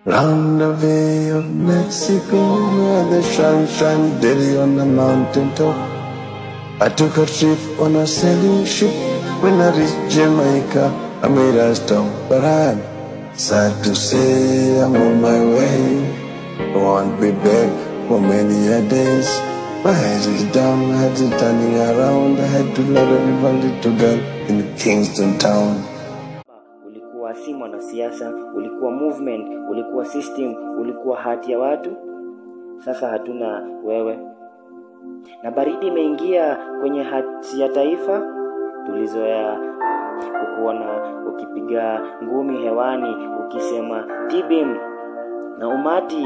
Round the Bay of Mexico, where the sun shines daily on the mountain top. I took a trip on a sailing ship. When I reached Jamaica, I made a stop, but I'm sad to say I'm on my way. I won't be back for many a days. My head is down, my head is turning around. I had to let everybody to girl in Kingston town. Ulikuwa si mwanasiasa, ulikuwa movement, ulikuwa system, ulikuwa hati ya watu. Sasa hatuna wewe. Na baridi imeingia kwenye hati ya taifa. Tulizoea kukuona ukipiga ngumi hewani ukisema Tibim, na umati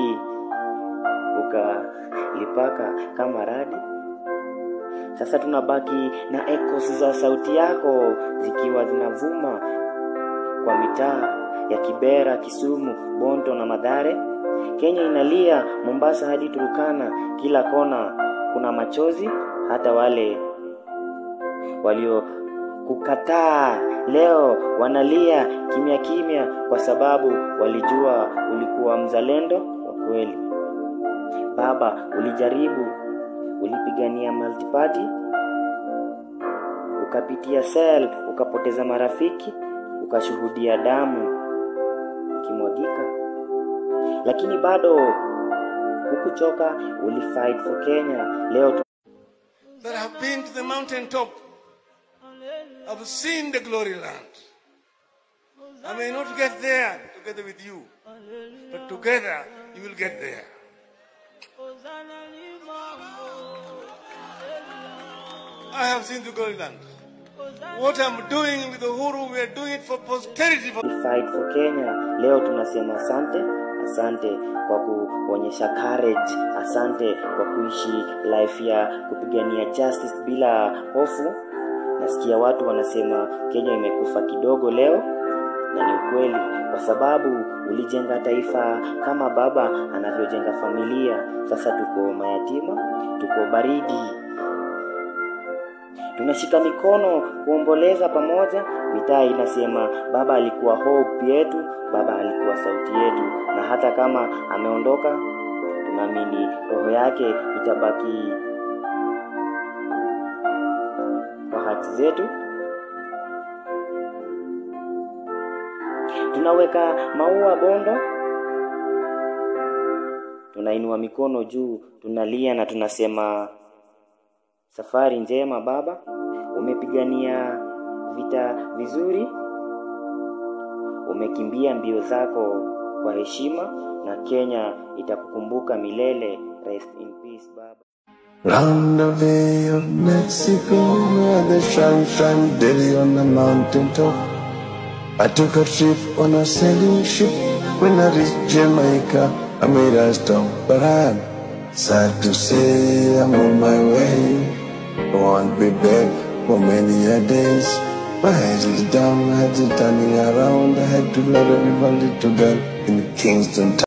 ukalipaka kama radi. Sasa tunabaki na echoes za sauti yako zikiwa zinavuma kwa mitaa ya Kibera, Kisumu, Bonto na Mathare. Kenya inalia, Mombasa hadi Turkana, kila kona kuna machozi. Hata wale walio kukataa leo wanalia kimya kimya, kwa sababu walijua ulikuwa mzalendo wa kweli. Baba, ulijaribu, ulipigania multiparty, ukapitia cell, ukapoteza marafiki, ukashuhudia damu ikimwagika, lakini bado hukuchoka. Ulifight for Kenya. Leo that have been to the mountain top, I've seen the glory land. I may not get there together with you, but together you will get there. I have seen the glory land. What I'm doing with Uhuru, we are doing it for posterity. Fight for Kenya. Leo tunasema asante. Asante kwa kuonyesha courage. Asante kwa kuishi life ya kupigania justice bila hofu. Nasikia watu wanasema Kenya imekufa kidogo leo, na ni ukweli, kwa sababu ulijenga taifa kama baba anavyojenga familia. Sasa tuko mayatima, tuko baridi. Tunashika mikono kuomboleza pamoja. Mitaa inasema baba alikuwa hope yetu, baba alikuwa sauti yetu, na hata kama ameondoka, tunaamini roho yake itabaki kwa hati zetu. Tunaweka maua Bondo, tunainua mikono juu, tunalia na tunasema safari njema baba. Umepigania vita vizuri, umekimbia mbio zako kwa heshima, na Kenya itakukumbuka milele. Rest in peace baba. Round the Bay of Mexico, where the sun shines daily on the mountain top. I took a trip on a sailing ship. When I reached Jamaica, I made a stop, but I'm sad to say I'm on my way. I won't be back for many a days. My head is down, my head is turning around. I had to let everybody to girl in Kingston town.